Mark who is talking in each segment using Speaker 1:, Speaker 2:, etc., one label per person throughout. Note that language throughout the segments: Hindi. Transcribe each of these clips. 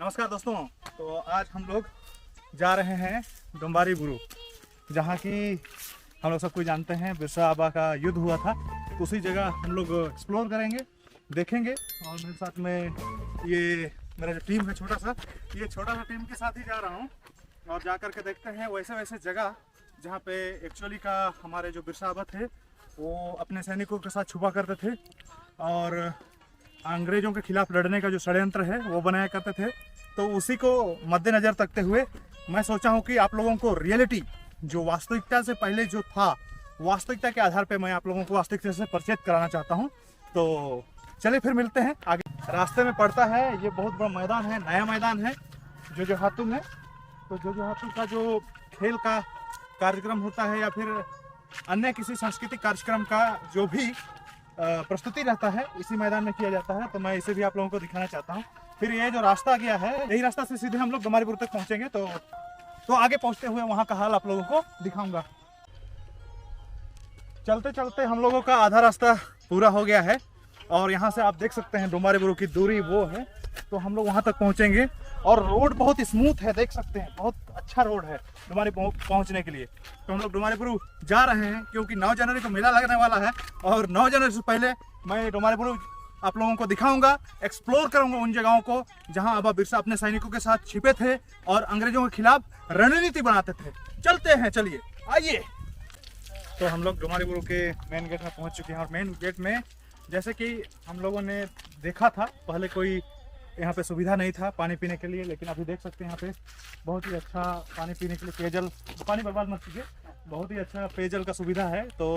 Speaker 1: नमस्कार दोस्तों। तो आज हम लोग जा रहे हैं डोम्बारी बुरु, जहाँ की हम लोग सब कुछ जानते हैं बिरसा आबा का युद्ध हुआ था। तो उसी जगह हम लोग एक्सप्लोर करेंगे, देखेंगे। और मेरे साथ में ये मेरा जो टीम है छोटा सा टीम के साथ ही जा रहा हूँ। और जा कर के देखते हैं वैसे वैसे जगह जहाँ पे एक्चुअली का हमारे जो बिरसा आबा थे वो अपने सैनिकों के साथ छुपा करते थे और अंग्रेज़ों के खिलाफ लड़ने का जो षड्यंत्र है वो बनाया करते थे। तो उसी को मद्देनज़र रखते हुए मैं सोचा हूँ कि आप लोगों को रियलिटी जो वास्तविकता से पहले जो था, वास्तविकता के आधार पे मैं आप लोगों को वास्तविकता से परिचित कराना चाहता हूँ। तो चलिए फिर मिलते हैं आगे। रास्ते में पड़ता है ये बहुत बड़ा मैदान है, नया मैदान है जो हातुम है। तो जो हातुम का जो खेल का कार्यक्रम होता है या फिर अन्य किसी सांस्कृतिक कार्यक्रम का जो भी प्रस्तुति रहता है इसी मैदान में किया जाता है। तो मैं इसे भी आप लोगों को दिखाना चाहता हूँ। फिर ये जो रास्ता गया है यही रास्ता से सीधे हम लोग डोम्बारीपुर तक पहुँचेंगे। तो आगे पहुँचते हुए वहाँ का हाल आप लोगों को दिखाऊंगा। चलते चलते हम लोगों का आधा रास्ता पूरा हो गया है और यहाँ से आप देख सकते हैं डोम्बारीपुर की दूरी वो है। तो हम लोग वहाँ तक पहुँचेंगे और रोड बहुत स्मूथ है, देख सकते हैं बहुत अच्छा रोड है डोम्बारीपुर पहुँचने के लिए। तो हम लोग डोम्बारीपुर जा रहे हैं क्योंकि 9 जनवरी को मेला लगने वाला है और 9 जनवरी से पहले मैं डोम्बारीपुर आप लोगों को दिखाऊंगा, एक्सप्लोर करूंगा उन जगहों को जहां आबा बिरसा अपने सैनिकों के साथ छिपे थे और अंग्रेजों के खिलाफ रणनीति बनाते थे। चलते हैं, चलिए आइए। तो हम लोग डोम्बारीपुर के मेन गेट में पहुंच चुके हैं और मेन गेट में जैसे कि हम लोगों ने देखा था पहले कोई यहाँ पे सुविधा नहीं था पानी पीने के लिए, लेकिन अभी देख सकते हैं यहाँ पे बहुत ही अच्छा पानी पीने के लिए पेयजल, पानी बर्बाद मत कीजिए, बहुत ही अच्छा पेयजल का सुविधा है। तो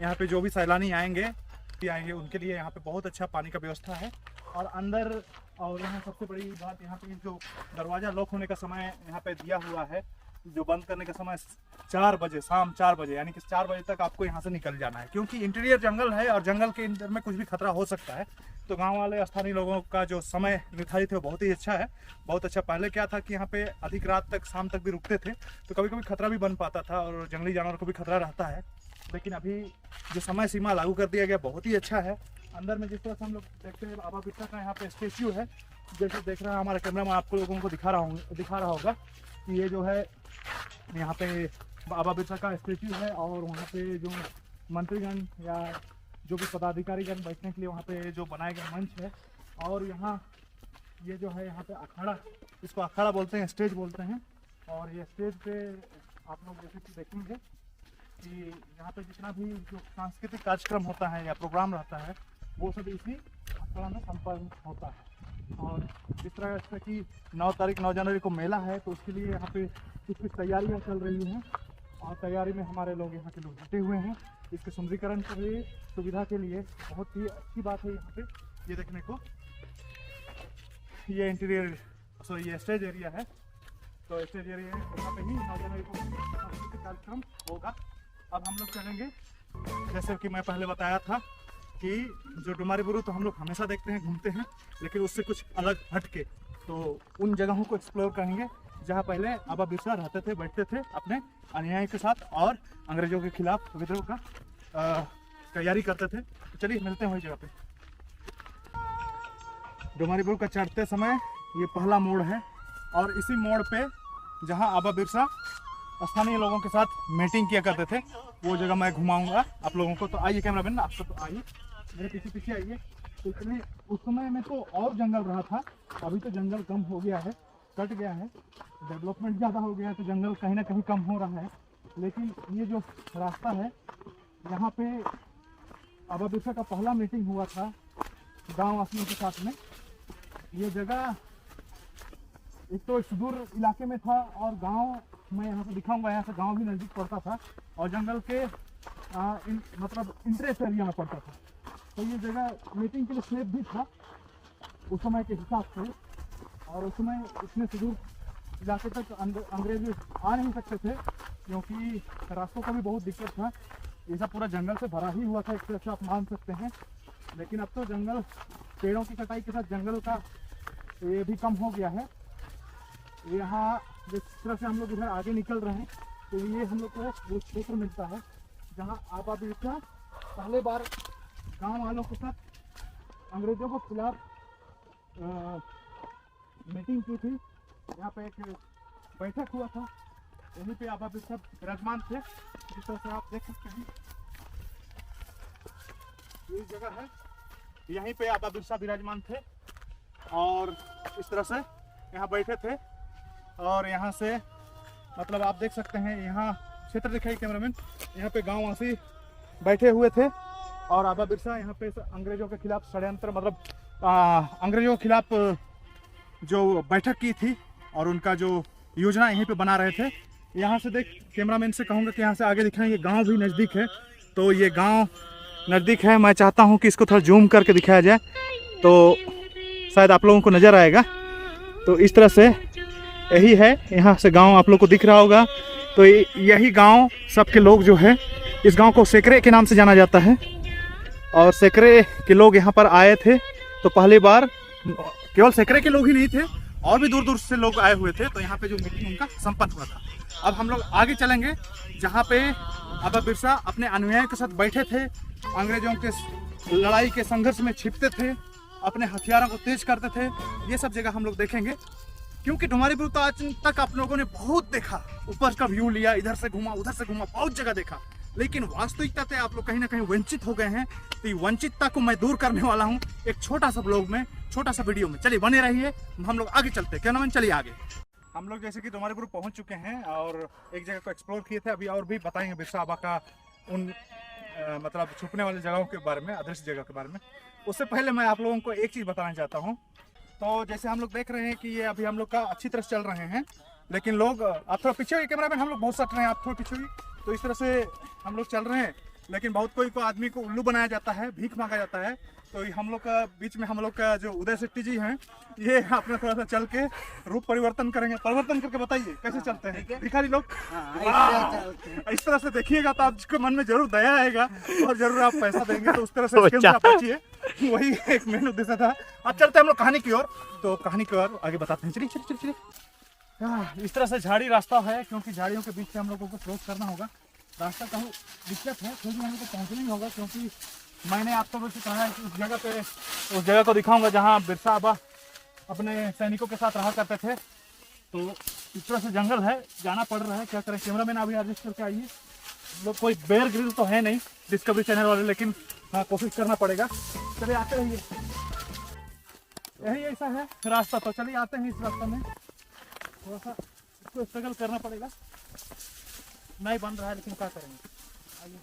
Speaker 1: यहाँ पे जो भी सैलानी आएंगे उनके लिए यहाँ पे बहुत अच्छा पानी का व्यवस्था है। और अंदर और यहाँ सबसे बड़ी बात यहाँ पे जो दरवाज़ा लॉक होने का समय यहाँ पे दिया हुआ है, जो बंद करने का समय 4 बजे, शाम 4 बजे, यानी कि 4 बजे तक आपको यहाँ से निकल जाना है क्योंकि इंटीरियर जंगल है और जंगल के अंदर में कुछ भी खतरा हो सकता है। तो गांव वाले स्थानीय लोगों का जो समय निर्धारित है वो बहुत ही अच्छा है, बहुत अच्छा। पहले क्या था कि यहाँ पे अधिक रात तक, शाम तक भी रुकते थे तो कभी कभी खतरा भी बन पाता था और जंगली जानवर को भी खतरा रहता है। लेकिन अभी जो समय सीमा लागू कर दिया गया बहुत ही अच्छा है। अंदर में जिस तरह से हम लोग देखते हैं आबा बिरसा का यहाँ पे स्टेच्यू है, जैसे देख रहे हैं हमारा कैमरा में आपको लोगों को दिखा रहा होगा कि ये जो है यहाँ पे आबा बिरसा का स्टेच्यू है और वहाँ पे जो मंत्रीगण या जो भी पदाधिकारीगण बैठने के लिए वहाँ पे जो बनाया गया मंच है। और यहाँ ये जो है यहाँ पे अखाड़ा, इसको अखाड़ा बोलते हैं, स्टेज बोलते हैं। और ये स्टेज पे आप लोग जैसे कि देखेंगे कि यहाँ पे जितना भी जो सांस्कृतिक कार्यक्रम होता है या प्रोग्राम रहता है वो सब इसी अखाड़ा में संपन्न होता है। और जिस तरह से कि 9 जनवरी को मेला है तो उसके लिए यहाँ पे कुछ तैयारियाँ चल रही हैं और तैयारी में हमारे लोग यहाँ के लोग जुटे हुए हैं। इसके सुंदरीकरण के लिए, सुविधा के लिए बहुत ही अच्छी बात है यहाँ पे ये देखने को। ये इंटीरियर ये स्टेज एरिया है। तो स्टेज एरिया यहाँ पे ही 9 जनवरी को सांस्कृतिक कार्यक्रम होगा। अब हम लोग चलेंगे, जैसे कि मैं पहले बताया था कि जो डोम्बारीपुर तो हम लोग हमेशा देखते हैं, घूमते हैं, लेकिन उससे कुछ अलग हट के तो उन जगहों को एक्सप्लोर करेंगे जहाँ पहले आबा बिरसा रहते थे, बैठते थे अपने अनुयायी के साथ और अंग्रेजों के खिलाफ विद्रोह का तैयारी करते थे। तो चलिए मिलते हैं वही जगह पे। डोम्बारीपुर का चढ़ते समय ये पहला मोड़ है और इसी मोड़ पे जहाँ आबा बिरसा स्थानीय लोगों के साथ मीटिंग किया करते थे वो जगह मैं घुमाऊंगा आप लोगों को। तो आइए कैमरामैन, आप सब आइए मेरे पीछे आइए। तो इसलिए उस समय में तो और जंगल रहा था, अभी तो जंगल कम हो गया है, कट गया है, डेवलपमेंट ज़्यादा हो गया है तो जंगल कहीं ना कहीं कम हो रहा है। लेकिन ये जो रास्ता है यहाँ पे आबा बिरसा का पहला मीटिंग हुआ था गाँव वासियों के साथ में। ये जगह एक तो सुदूर इलाके में था और गांव मैं यहाँ से दिखाऊंगा, यहाँ से गांव भी नज़दीक पड़ता था और जंगल के मतलब इंटरेस्ट एरिया में पड़ता था। तो ये जगह मीटिंग के लिए सेफ भी था उस समय के हिसाब से। और उस समय इतने सुदूर इलाके तक अंग्रेज आ नहीं सकते थे क्योंकि रास्तों का भी बहुत दिक्कत था। ये सब पूरा जंगल से भरा ही हुआ था, एक तरह से आप मान सकते हैं। लेकिन अब तो जंगल, पेड़ों की कटाई के साथ जंगल का ये भी कम हो गया है। यहाँ जिस तरह से हम लोग इधर आगे निकल रहे हैं तो ये हम लोग को वो क्षेत्र मिलता है जहाँ आबा बिरसा पहले बार गांव वालों के साथ अंग्रेजों के खिलाफ मीटिंग की थी, यहाँ पे एक बैठक हुआ था, यहीं पे आबा बिरसा विराजमान थे। जिस तरह से आप देख सकते हैं ये जगह है, यहीं पे आबा बिरसा विराजमान थे और इस तरह से यहाँ बैठे थे। और यहाँ से मतलब आप देख सकते हैं, यहाँ क्षेत्र दिखाई कैमरामैन, यहाँ पे गाँव वासी बैठे हुए थे और आबा बिरसा यहाँ पे अंग्रेजों के खिलाफ षड्यंत्र मतलब अंग्रेजों के खिलाफ जो बैठक की थी और उनका जो योजना यहीं पे बना रहे थे। यहाँ से देख कैमरामैन से कहूँगा कि यहाँ से आगे दिखाएं, ये गांव भी नज़दीक है, तो ये गांव नज़दीक है। मैं चाहता हूँ कि इसको थोड़ा जूम करके दिखाया जाए तो शायद आप लोगों को नज़र आएगा। तो इस तरह से यही है, यहाँ से गांव आप लोग को दिख रहा होगा। तो यही गांव सबके लोग जो है, इस गांव को सेकरे के नाम से जाना जाता है और सेकरे के लोग यहाँ पर आए थे। तो पहली बार केवल सेकरे के लोग ही नहीं थे, और भी दूर दूर से लोग आए हुए थे। तो यहाँ पे जो मीटिंग उनका संपन्न हुआ था। अब हम लोग आगे चलेंगे जहाँ पे आबा बिरसा अपने अनुयायियों के साथ बैठे थे, अंग्रेजों के लड़ाई के संघर्ष में छिपते थे, अपने हथियारों को तेज करते थे। ये सब जगह हम लोग देखेंगे, क्योंकि डुमारीपुर तो आज तक आप लोगों ने बहुत देखा, ऊपर का व्यू लिया, इधर से घूमा उधर से घूमा, बहुत जगह देखा, लेकिन वास्तविकता से आप लोग कहीं ना कहीं वंचित हो गए हैं। तो ये वंचितता को मैं दूर करने वाला हूँ एक छोटा सा ब्लॉग में, छोटा सा वीडियो में। चलिए बने रहिए, हम लोग आगे चलते हैं। क्या नाम, चलिए आगे। हम लोग जैसे कि डुमारीपुर पहुंच चुके हैं और एक जगह को एक्सप्लोर किए थे, अभी और भी बताएंगे बिरसा आबा का उन मतलब छुपने वाली जगहों के बारे में, अदृश्य जगह के बारे में। उससे पहले मैं आप लोगों को एक चीज़ बताना चाहता हूँ। तो जैसे हम लोग देख रहे हैं कि ये अभी हम लोग का अच्छी तरह चल रहे हैं, लेकिन लोग आप थोड़ा पीछे हुई कैमरा मैन, हम लोग बहुत सट रहे हैं, आप थोड़ा पीछे हुई। तो इस तरह से हम लोग चल रहे हैं, लेकिन बहुत कोई को आदमी को उल्लू बनाया जाता है, भीख मांगा जाता है। तो हम लोग का बीच में हम लोग का जो उदय शेट्टी जी हैं, ये अपना थोड़ा सा चल के रूप परिवर्तन करेंगे। परिवर्तन करके बताइए कैसे चलते हैं भिखारी लोग। इस तरह से देखिएगा तो आपके मन में जरूर दया आएगा और जरूर आप पैसा देंगे। तो उस तरह से आप बचिए, वही एक मेन उद्देश्य था। अब चलते हैं हम लोग कहानी की ओर। तो कहानी की ओर आगे बताते हैं, चलिए चलिए चलिए। इस तरह से झाड़ी रास्ता है, क्योंकि झाड़ियों के बीच से हम लोगों को क्रॉस करना होगा। रास्ता कहूँ दिक्कत है, फिर भी हम लोग को पहुँचना ही होगा, क्योंकि मैंने आपको वैसे कहा है कि उस जगह को दिखाऊंगा जहाँ बिरसा आबा अपने सैनिकों के साथ रहा करते थे। तो इस तरह से जंगल है, जाना पड़ रहा है, क्या करें। कैमरा मैन अभी एडजस्ट करके आइए। लोग कोई बेयर ग्रिल तो है नहीं डिस्कवरी चैनल वाले, लेकिन हाँ कोशिश करना पड़ेगा। चलिए आते रहिए, यही ऐसा है रास्ता। तो चलिए आते हैं इस रास्ते में, थोड़ा सा इसको स्ट्रगल करना पड़ेगा। नहीं बन रहा है, लेकिन क्या करेंगे, आइए।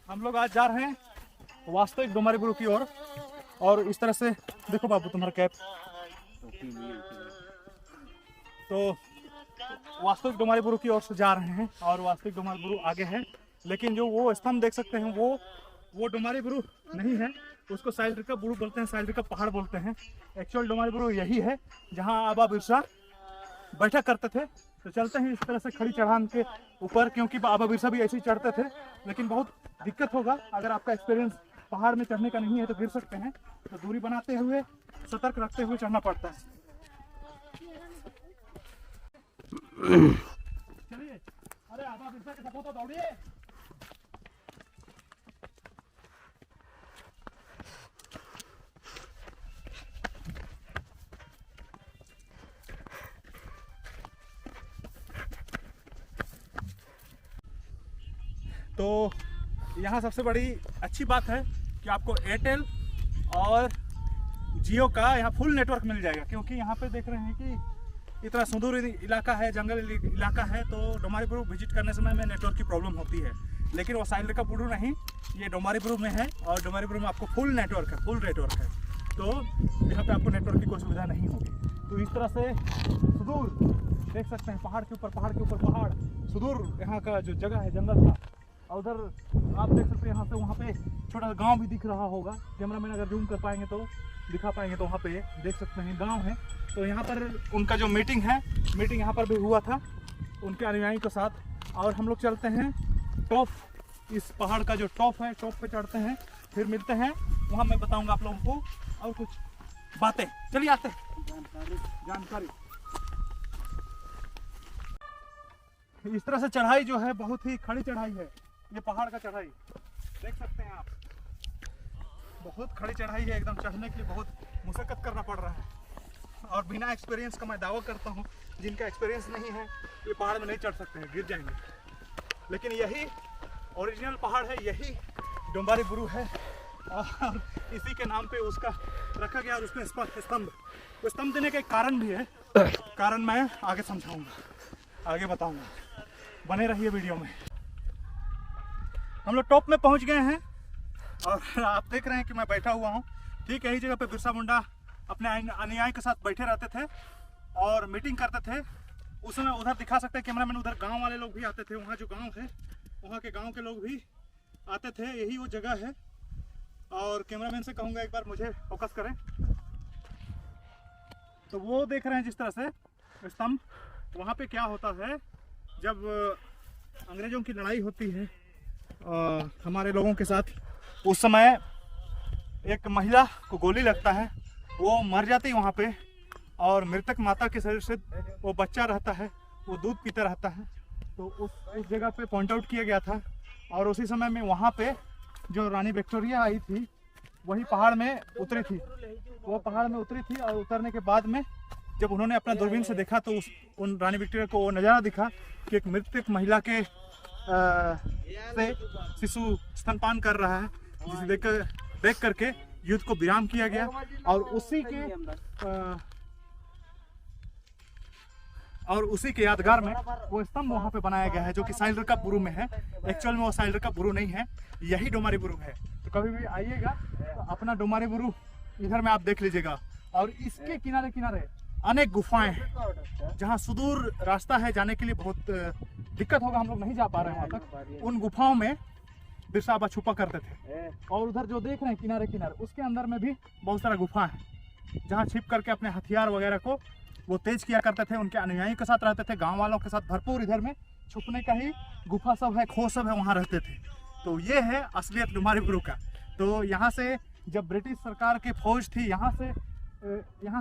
Speaker 1: हम लोग आज जा रहे हैं वास्तविक डुमारीपुर की ओर, और इस तरह से देखो बाबू तुम्हारा कैप। तो वास्तविक डुमारीपुर की ओर से जा रहे हैं और वास्तविक डुमारीपुर आगे है, लेकिन जो वो स्तंभ देख सकते हैं वो डुमारीपुर नहीं है, उसको साइलरिका बुरु बोलते हैं, साइलरिका पहाड़ बोलते हैं। एक्चुअल डुमारीपुर यही है जहाँ आबा बिरसा बैठा करते थे। तो चलते हैं इस तरह से खड़ी चढ़ान के ऊपर, क्योंकि आबा बिरसा भी ऐसे ही चढ़ते थे, लेकिन बहुत दिक्कत होगा। अगर आपका एक्सपीरियंस पहाड़ में चढ़ने का नहीं है तो गिर सकते हैं, तो दूरी बनाते हुए सतर्क रखते हुए चढ़ना पड़ता है। चलिए, अरे आबा बिरसा के सपोर्ट दौड़िए। तो यहाँ सबसे बड़ी अच्छी बात है कि आपको एयरटेल और जियो का यहाँ फुल नेटवर्क मिल जाएगा, क्योंकि यहाँ पे देख रहे हैं कि इतना सुदूर इलाका है, जंगल इलाका है। तो डुमारीपुर विजिट करने समय में नेटवर्क की प्रॉब्लम होती है, लेकिन वो साइलरिका बुरु नहीं, ये डुमारीपुर में है और डुमारीपुर में आपको फुल नेटवर्क है, फुल नेटवर्क है। तो यहाँ पे आपको नेटवर्क की कोई सुविधा नहीं होगी। तो इस तरह से सुदूर देख सकते हैं, पहाड़ के ऊपर पहाड़, सुदूर यहाँ का जो जगह है जंगल था। और उधर आप देख सकते हैं, यहाँ से वहाँ पे छोटा सा गांव भी दिख रहा होगा। कैमरा मैन अगर जूम कर पाएंगे तो दिखा पाएंगे। तो वहाँ पे देख सकते हैं गांव है। तो यहाँ पर उनका जो मीटिंग यहाँ पर भी हुआ था उनके अनुयायी के साथ। और हम लोग चलते हैं टॉप, इस पहाड़ का जो टॉप है, टॉप पे चढ़ते हैं, फिर मिलते हैं वहाँ। मैं बताऊँगा आप लोगों को और कुछ बातें। चलिए आते हैं जानकारी। इस तरह से चढ़ाई जो है बहुत ही खड़ी चढ़ाई है। ये पहाड़ का चढ़ाई देख सकते हैं आप, बहुत खड़ी चढ़ाई है एकदम। चढ़ने के लिए बहुत मुशक्कत करना पड़ रहा है और बिना एक्सपीरियंस का मैं दावा करता हूँ जिनका एक्सपीरियंस नहीं है ये पहाड़ में नहीं चढ़ सकते हैं, गिर जाएंगे। लेकिन यही ओरिजिनल पहाड़ है, यही डोम्बारी गुरु है और इसी के नाम पे उसका रखा गया। और उसमें स्तंभ देने का एक कारण भी है, कारण मैं आगे समझाऊंगा, आगे बताऊंगा, बने रहिए वीडियो में। हम लोग टॉप में पहुंच गए हैं और आप देख रहे हैं कि मैं बैठा हुआ हूं। ठीक यही जगह पे बिरसा मुंडा अपने अनुयायी के साथ बैठे रहते थे और मीटिंग करते थे। उस समय उधर दिखा सकते हैं कैमरामैन, उधर गांव वाले लोग भी आते थे। वहाँ जो गांव है वहाँ के गांव के लोग भी आते थे। यही वो जगह है और कैमरामैन से कहूँगा एक बार मुझे फोकस करें। तो वो देख रहे हैं जिस तरह से स्तंभ, वहाँ पे क्या होता है जब अंग्रेज़ों की लड़ाई होती है हमारे लोगों के साथ, उस समय एक महिला को गोली लगता है, वो मर जाती है वहाँ पे और मृतक माता के शरीर से वो बच्चा रहता है, वो दूध पीता रहता है। तो उस जगह पे पॉइंट आउट किया गया था और उसी समय में वहाँ पे जो रानी विक्टोरिया आई थी वही पहाड़ में उतरी थी। वो पहाड़ में उतरी थी और उतरने के बाद में जब उन्होंने अपना दूरबीन से देखा तो उन रानी विक्टोरिया को वो नज़ारा दिखा कि एक मृतक महिला के से शिशु स्तनपान कर रहा है, जिसे देख करके युद्ध को विराम किया गया। और उसी के यादगार में वो स्तंभ वहाँ पे बनाया गया है जो कि साइलर का बुरु में है। एक्चुअल में वो साइलर का बुरु नहीं है, यही डोमारी बुरु है। तो कभी भी आइएगा तो अपना डोमारी बुरु इधर में आप देख लीजिएगा। और इसके किनारे किनारे अनेक गुफाएं हैं जहाँ सुदूर रास्ता है जाने के लिए, बहुत दिक्कत होगा, हम लोग नहीं जा पा रहे हैं वहाँ तक। उन गुफाओं में बिरसा आबा छुपा करते थे। और उधर जो देख रहे हैं किनारे किनारे, उसके अंदर में भी बहुत सारा गुफा है जहाँ छिप करके अपने हथियार वगैरह को वो तेज किया करते थे। उनके अनुयायियों के साथ रहते थे, गांव वालों के साथ भरपूर इधर में छुपने का ही गुफा सब है, खो सब है, वहाँ रहते थे। तो ये है असलियत डोमारी गुरु का। तो यहाँ से जब ब्रिटिश सरकार की फौज थी यहाँ से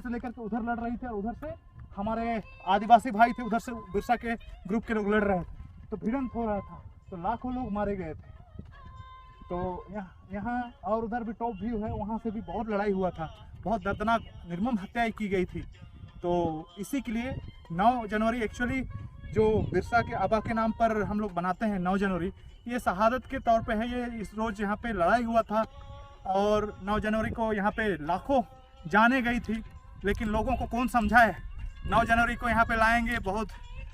Speaker 1: लेकर के उधर लड़ रही थी और उधर से हमारे आदिवासी भाई थे, उधर से बिरसा के ग्रुप के लोग लड़ रहे थे। तो भिड़ंत हो रहा था, तो लाखों लोग मारे गए थे। तो यहाँ और उधर भी टॉप व्यू है, वहाँ से भी बहुत लड़ाई हुआ था, बहुत दर्दनाक निर्मम हत्याएं की गई थी। तो इसी के लिए 9 जनवरी एक्चुअली जो बिरसा के आबा के नाम पर हम लोग बनाते हैं 9 जनवरी, ये शहादत के तौर पे है। ये इस रोज़ यहाँ पे लड़ाई हुआ था और 9 जनवरी को यहाँ पे लाखों जाने गई थी, लेकिन लोगों को कौन समझाए। 9 जनवरी को यहाँ पे लाएंगे, बहुत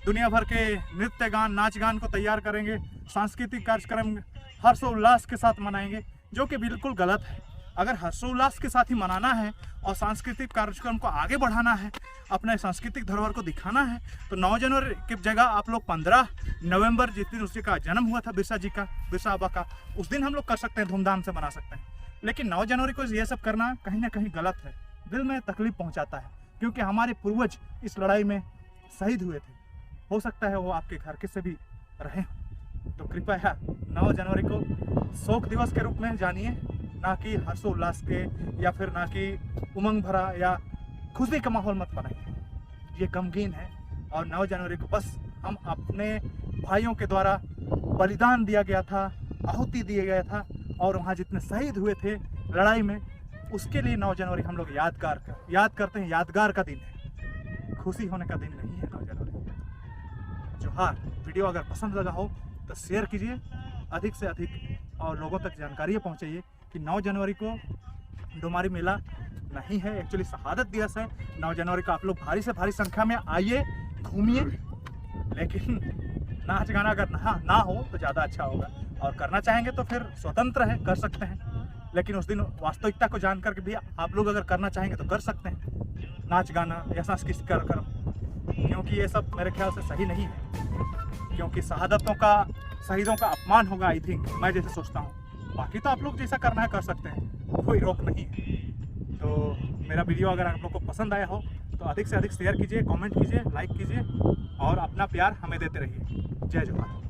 Speaker 1: दुनिया भर के नृत्य गान नाच गान को तैयार करेंगे, सांस्कृतिक कार्यक्रम हर्षोल्लास के साथ मनाएंगे, जो कि बिल्कुल गलत है। अगर हर्षोल्लास के साथ ही मनाना है और सांस्कृतिक कार्यक्रम को आगे बढ़ाना है, अपने सांस्कृतिक धरोहर को दिखाना है, तो 9 जनवरी की जगह आप लोग 15 नवंबर जिस दिन उसका जन्म हुआ था बिरसा जी का, बिरसा आबा का, उस दिन हम लोग कर सकते हैं, धूमधाम से मना सकते हैं। लेकिन 9 जनवरी को ये सब करना कहीं ना कहीं गलत है, दिल में तकलीफ पहुंचाता है, क्योंकि हमारे पूर्वज इस लड़ाई में शहीद हुए थे। हो सकता है वो आपके घर के से भी रहे। तो कृपया 9 जनवरी को शोक दिवस के रूप में जानिए, ना कि हर्षोल्लास के या फिर ना कि उमंग भरा या खुशी का माहौल मत बनाइए। ये गमगीन है। और 9 जनवरी को बस हम अपने भाइयों के द्वारा बलिदान दिया गया था, आहुति दिया गया था और वहाँ जितने शहीद हुए थे लड़ाई में, उसके लिए 9 जनवरी हम लोग याद करते हैं। यादगार का दिन है, खुशी होने का दिन नहीं है 9 जनवरी। जोहार। वीडियो अगर पसंद लगा हो तो शेयर कीजिए अधिक से अधिक और लोगों तक जानकारी पहुंचाइए कि 9 जनवरी को डोमारी मेला नहीं है, एक्चुअली शहादत दिवस है। 9 जनवरी को आप लोग भारी से भारी संख्या में आइए, घूमिए, लेकिन नाच गाना अगर ना हो तो ज़्यादा अच्छा होगा। और करना चाहेंगे तो फिर स्वतंत्र है, कर सकते हैं, लेकिन उस दिन वास्तविकता को जान करके भी आप लोग अगर करना चाहेंगे तो कर सकते हैं नाच गाना या सांस्कृतिक कार्यक्रम, क्योंकि ये सब मेरे ख्याल से सही नहीं है, क्योंकि शहीदों का अपमान होगा, आई थिंक, मैं जैसे सोचता हूँ। बाकी तो आप लोग जैसा करना है कर सकते हैं, कोई रोक नहीं है। तो मेरा वीडियो अगर आप लोग को पसंद आया हो तो अधिक से अधिक शेयर कीजिए, कमेंट कीजिए, लाइक कीजिए और अपना प्यार हमें देते रहिए। जय जोहार।